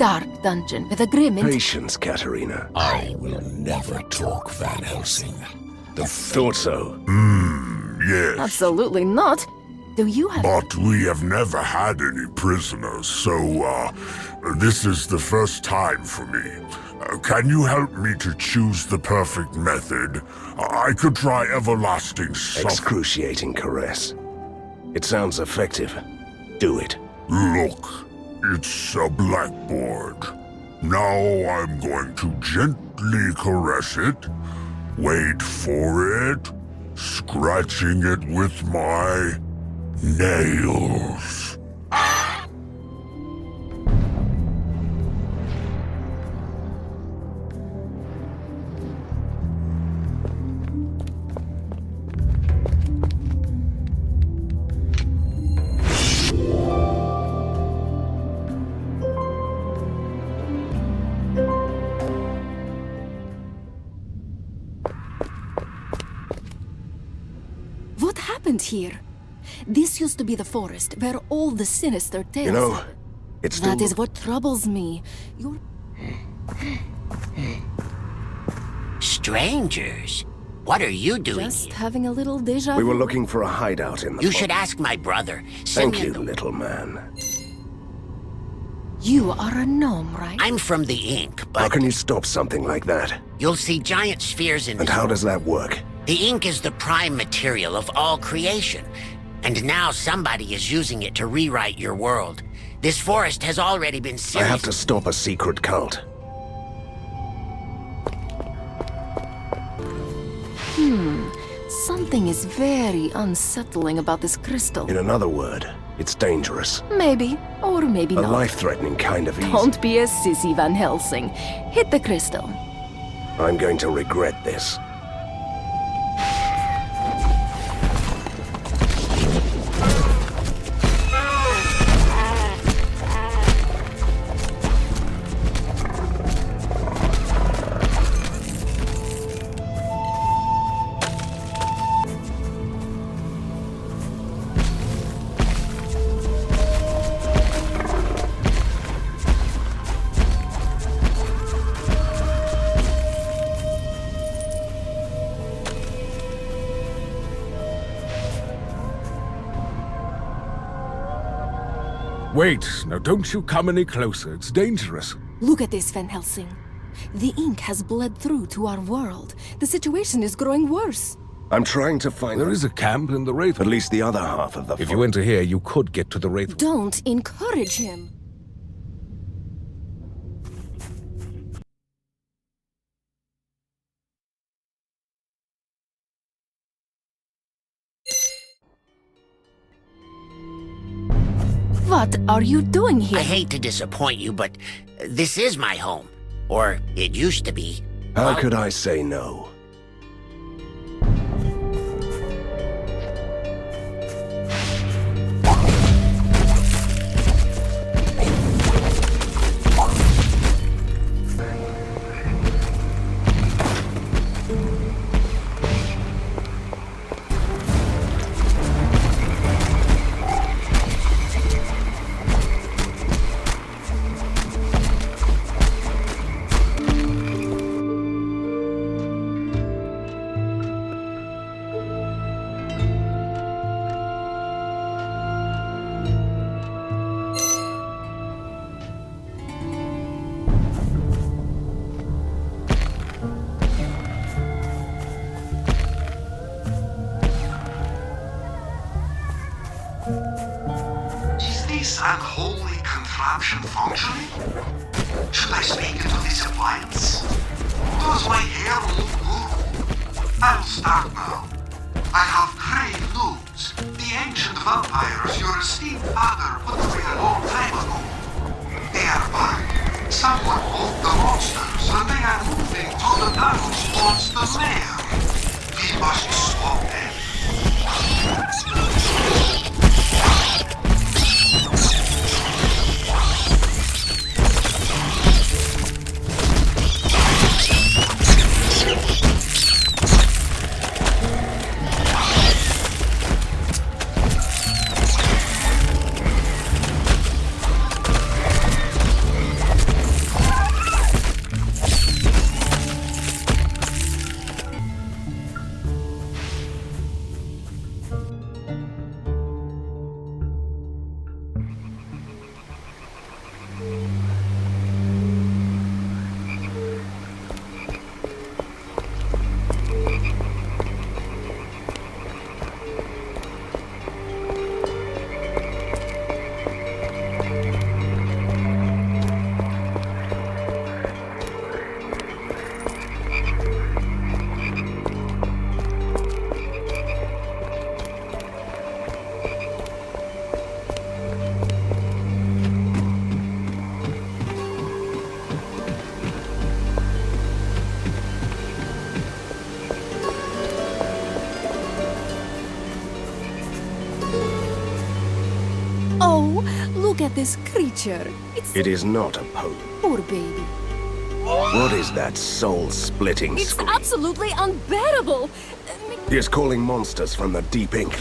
dark dungeon with a grim Patience, Katerina. I will never talk, Van Helsing. Thought so. Yes. Absolutely not. Do you have... But we have never had any prisoners, so, this is the first time for me. Can you help me to choose the perfect method? I could try everlasting suffering. Excruciating caress. It sounds effective. Do it. Look, it's a blackboard. Now I'm going to gently caress it. Wait for it. Scratching it with my nails. What happened here? This used to be the forest where all the sinister tales... You know, it's still... That is what troubles me. You're... Strangers? What are you doing Just here? having a little deja vu. We were looking for a hideout in the... You should ask my brother. Thank you, little man. You are a gnome, right? I'm from the ink, but How can you stop something like that? you'll see giant spheres in And how does that work? The ink is the prime material of all creation. And now somebody is using it to rewrite your world. This forest has already been I seriously... have to stop a secret cult. Something is very unsettling about this crystal. In another word, it's dangerous. Maybe, or maybe A not. life-threatening kind of easy. Don't be a sissy, Van Helsing. Hit the crystal. I'm going to regret this. Wait, now don't you come any closer. It's dangerous. Look at this, Van Helsing. The ink has bled through to our world. The situation is growing worse. I'm trying to find... There is a camp in the Wraith. At least the other half of the... If you enter here, you could get to the Wraith. Don't encourage him. What are you doing here? I hate to disappoint you, but this is my home. Or it used to be. How could I say no? Is this unholy contraption functioning? Should I speak into this appliance? Does my hair look good? I'll start now. I have grave news. The ancient vampires your esteemed father put away a long time ago. They are back. Someone moved the monsters and they are moving to the tunnels towards the lair. We must stop them. look at this creature. It is not a poem. Poor baby. What is that soul-splitting It's scream? absolutely unbearable. He is calling monsters from the deep ink.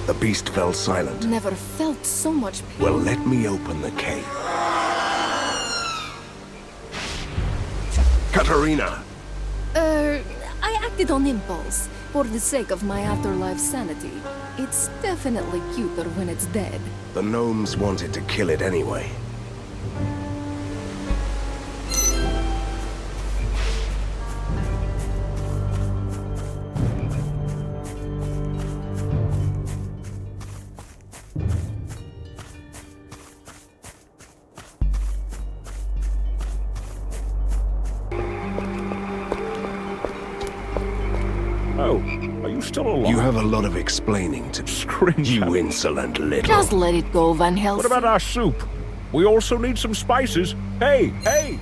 The beast fell silent. Never felt so much pain. Well, let me open the cave. Katarina! I acted on impulse, for the sake of my afterlife sanity. It's definitely cuter when it's dead. The gnomes wanted to kill it anyway. Oh, are you still alive? You have a lot of explaining to do. Scream. You insolent little... Just let it go, Van Helsing. What about our soup? We also need some spices. Hey, hey!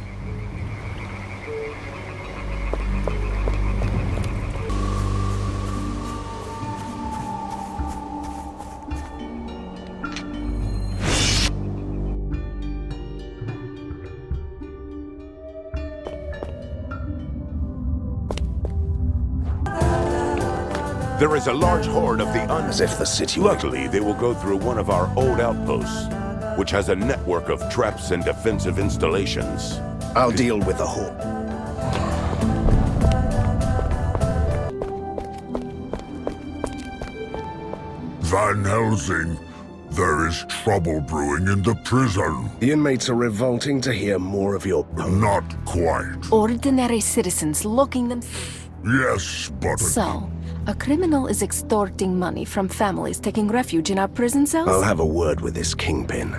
There is a large horde of the As if the city... Luckily, they will go through one of our old outposts, which has a network of traps and defensive installations. I'll deal with the horde. Van Helsing, there is trouble brewing in the prison. The inmates are revolting to hear more of your... Not quite. Ordinary citizens locking them... Yes, but... So, a criminal is extorting money from families taking refuge in our prison cells? I'll have a word with this kingpin.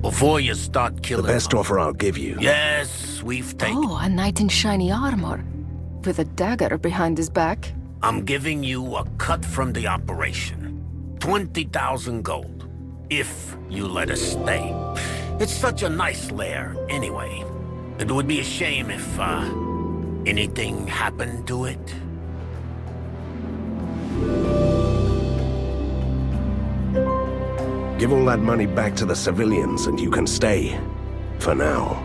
Before you start killing... The best offer I'll give you. Yes, we've taken... Oh, a knight in shiny armor. With a dagger behind his back. I'm giving you a cut from the operation. 20,000 gold. If you let us stay. It's such a nice lair, anyway. It would be a shame if, anything happened to it. Give all that money back to the civilians and you can stay. For now.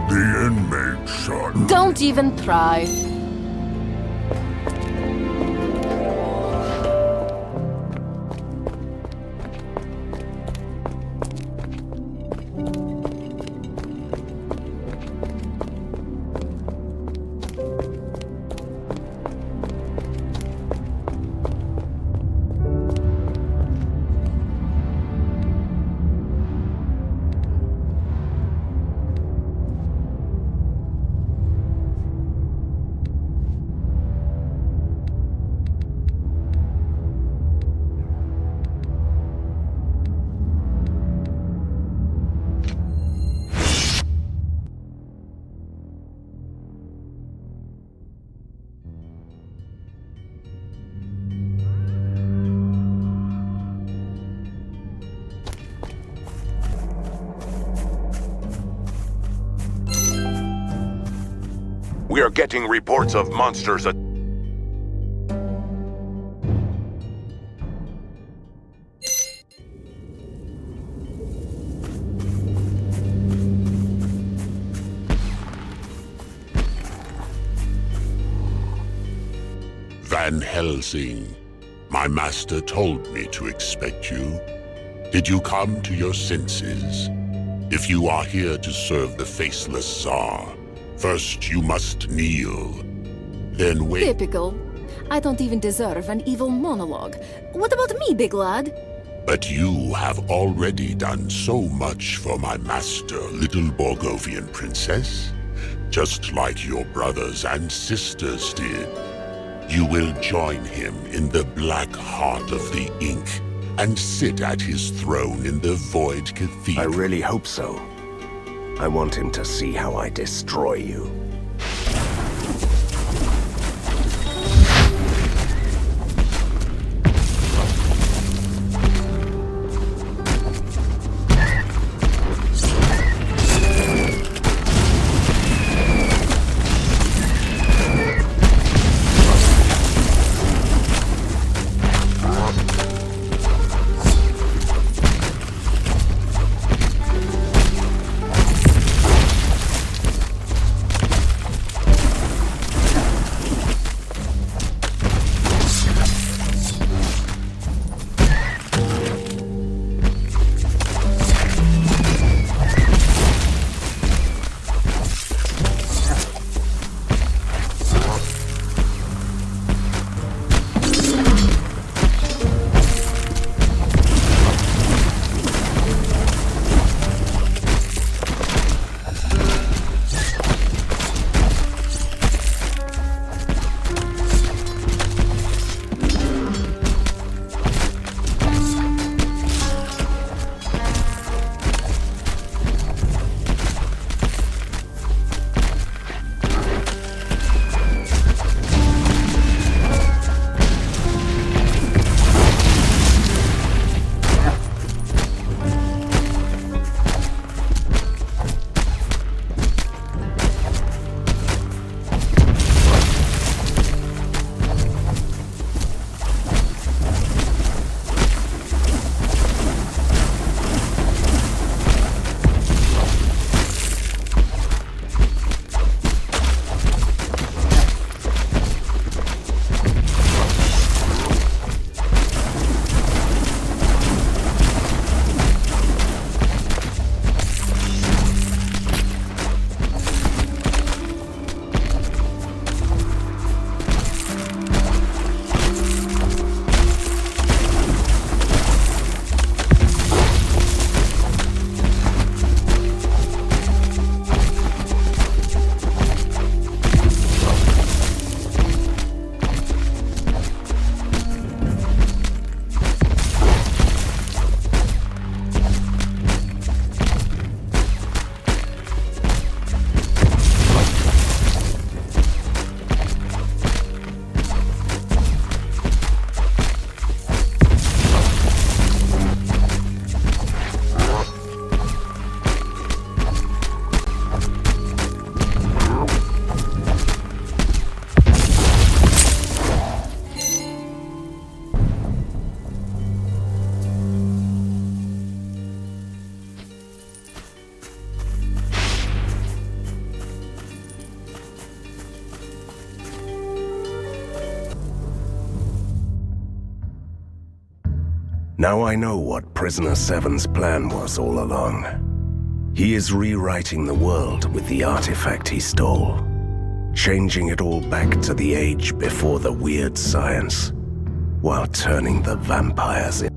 The inmates are... Don't even try. We are getting reports of monsters. Van Helsing, my master told me to expect you. Did you come to your senses? If you are here to serve the faceless Tsar, first you must kneel. Then wait. Typical. I don't even deserve an evil monologue. What about me, big lad? But you have already done so much for my master, little Borgovian princess. Just like your brothers and sisters did. You will join him in the black heart of the ink and sit at his throne in the Void Cathedral. I really hope so. I want him to see how I destroy you. Now I know what Prisoner 7's plan was all along. He is rewriting the world with the artifact he stole, changing it all back to the age before the weird science, while turning the vampires in.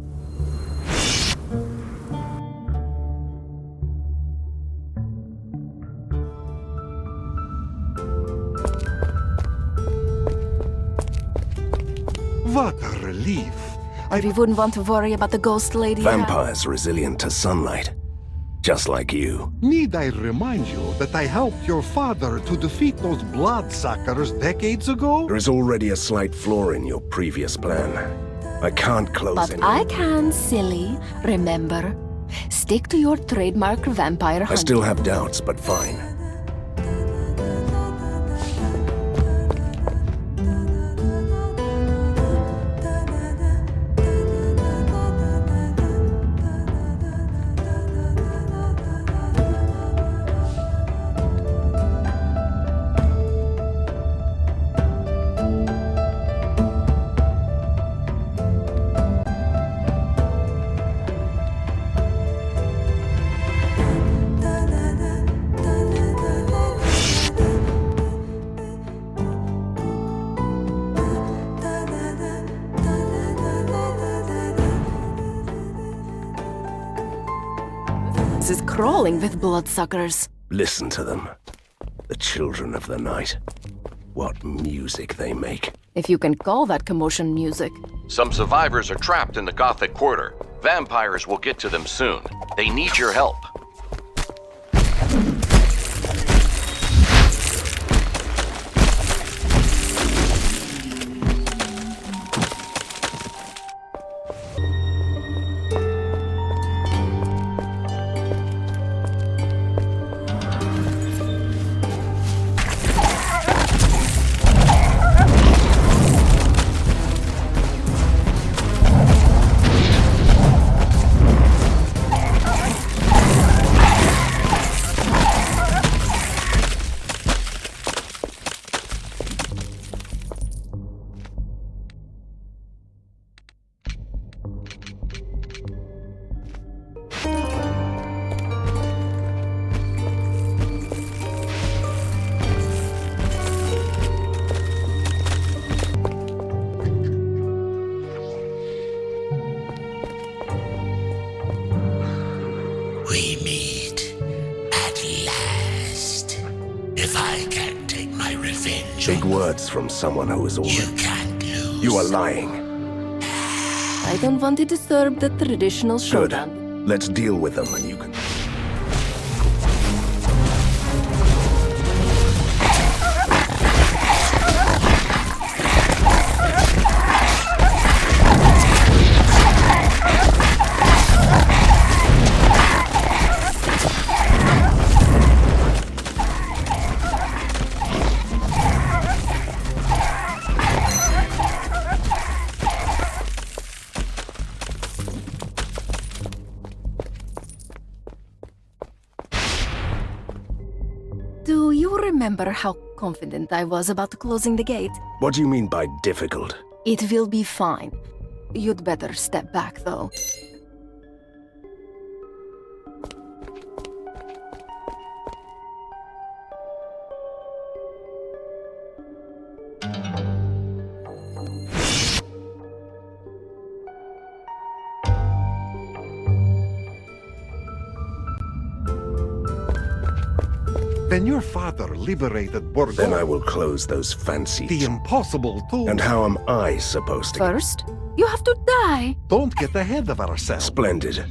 What a relief. We wouldn't want to worry about the ghost lady. Vampires resilient to sunlight, just like you. Need I remind you that I helped your father to defeat those bloodsuckers decades ago? There is already a slight flaw in your previous plan. I can't close But any. I can, silly. Remember, stick to your trademark vampire hunting. I still have doubts, but fine. This is crawling with bloodsuckers. Listen to them. The children of the night. What music they make. If you can call that commotion music. Some survivors are trapped in the Gothic Quarter. Vampires will get to them soon. They need your help. We meet at last. If I can't take my revenge, Big words from someone who is already... you can't lose. You are lying. I don't want to disturb the traditional Good. showdown. Let's deal with them and you can... Do you remember how confident I was about closing the gate? What do you mean by difficult? It will be fine. You'd better step back, though. When your father liberated Borgovia, Then I will close those fancy... the impossible too. And how am I supposed to... First, you have to die. Don't get ahead of ourselves. Splendid.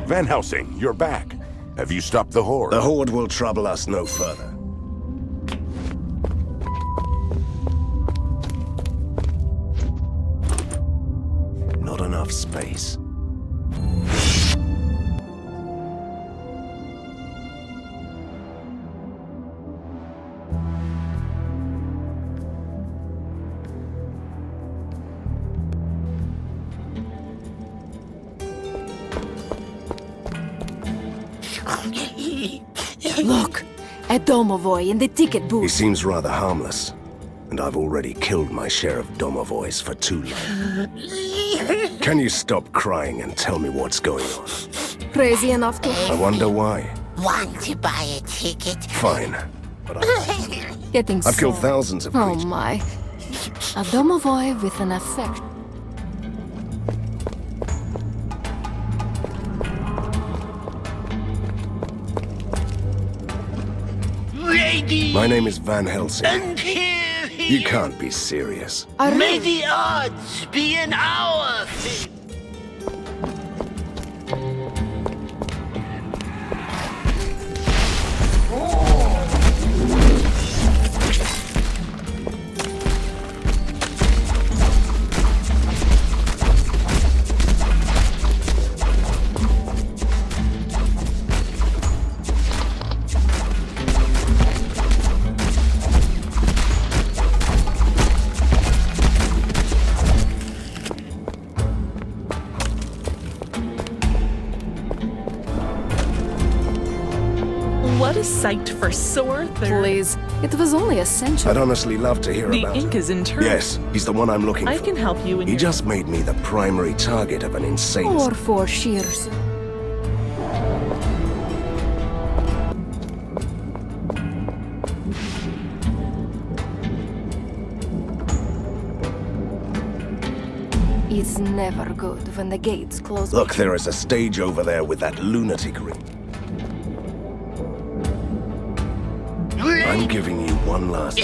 Van Helsing, you're back. Have you stopped the Horde? The Horde will trouble us no further. Not enough space. Look, a domovoi in the ticket He booth. seems rather harmless, and I've already killed my share of domovois for too long. Can you stop crying and tell me what's going on? Crazy enough to... I wonder why. Want to buy a ticket? Fine, but Getting I've killed sad. thousands of Oh creatures. my. A domovoi with an effect. Lady! My name is Van Helsing. And here he You can't be serious. May the odds be in our favor. What a sight for sore third. Please, it was only a century. I'd honestly love to hear The about ink him. is in turn. Yes, he's the one I'm looking I for. can help you in He your... just made me the primary target of an insane... Or for shears. It's never good when the gates close. Look, there is a stage over there with that lunatic ring. I'm giving you one last...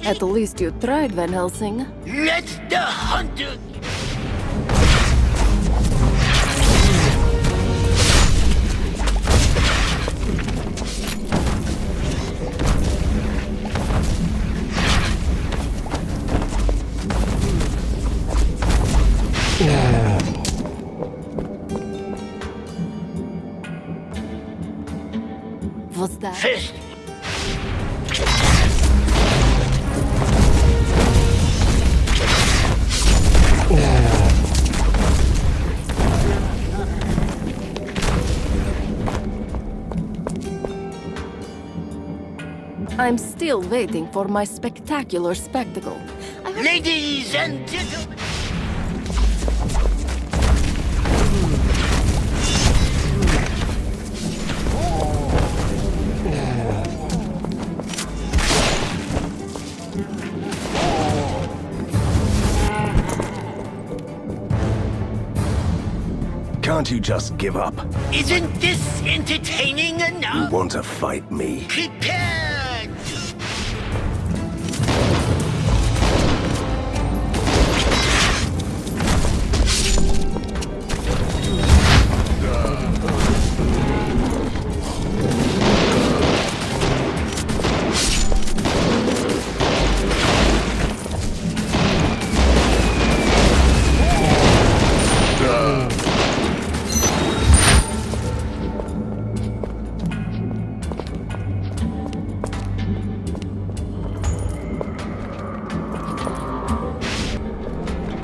At least you tried, Van Helsing. Let the hunter... What's that? Fist. I'm still waiting for my spectacular spectacle. Ladies and gentlemen... Can't you just give up? Isn't this entertaining You enough? want to fight me? Prepare to...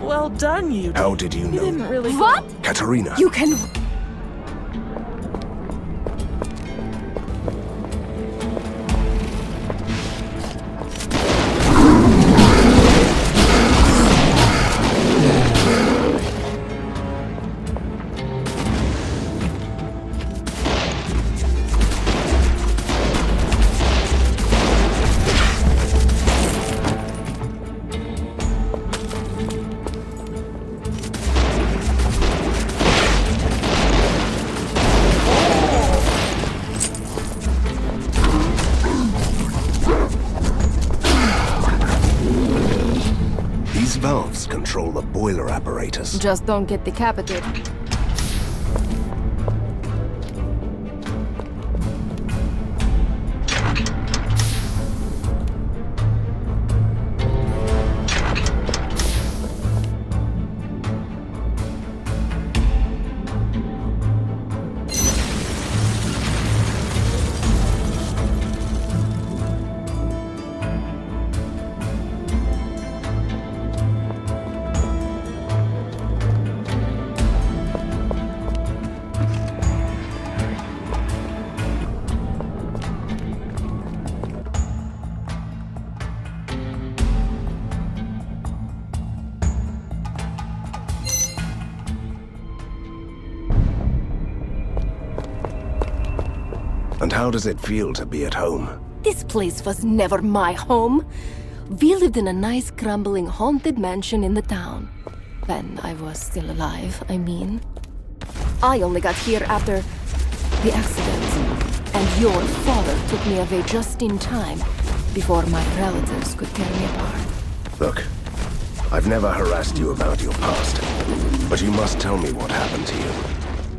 Well done, you. How did you You know? didn't really... What? Katerina! You can... These valves control the boiler apparatus. Just don't get decapitated. And how does it feel to be at home? This place was never my home. We lived in a nice, crumbling, haunted mansion in the town. When I was still alive, I mean. I only got here after the accident. And your father took me away just in time, before my relatives could tear me apart. Look, I've never harassed you about your past, but you must tell me what happened to you.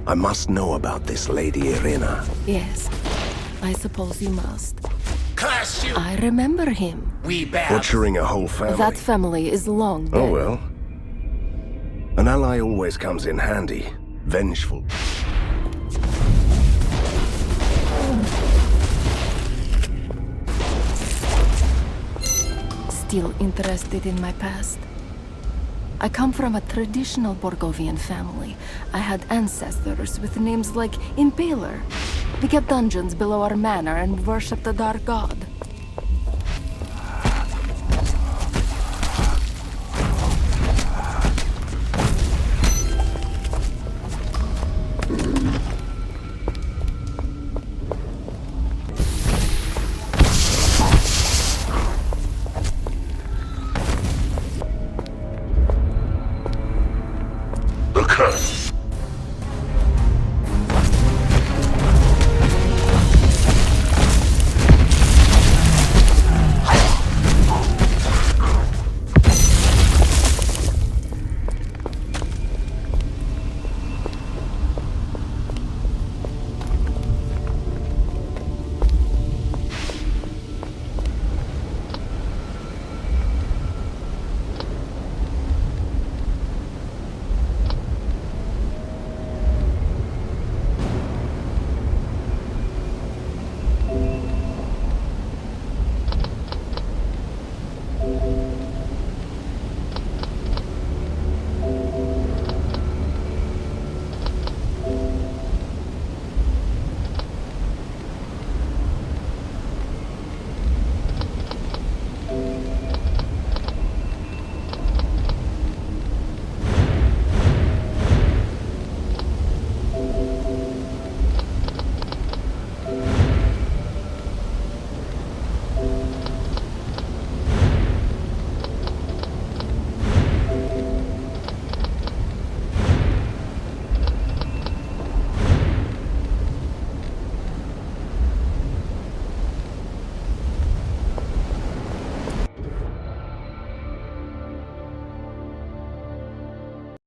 I must know about this Lady Irina. Yes, I suppose you must. Curse you! I remember him. We bad. Butchering a whole family. That family is long dead. Oh well. An ally always comes in handy. Vengeful. Still interested in my past? I come from a traditional Borgovian family. I had ancestors with names like Impaler. We kept dungeons below our manor and worshipped the dark god.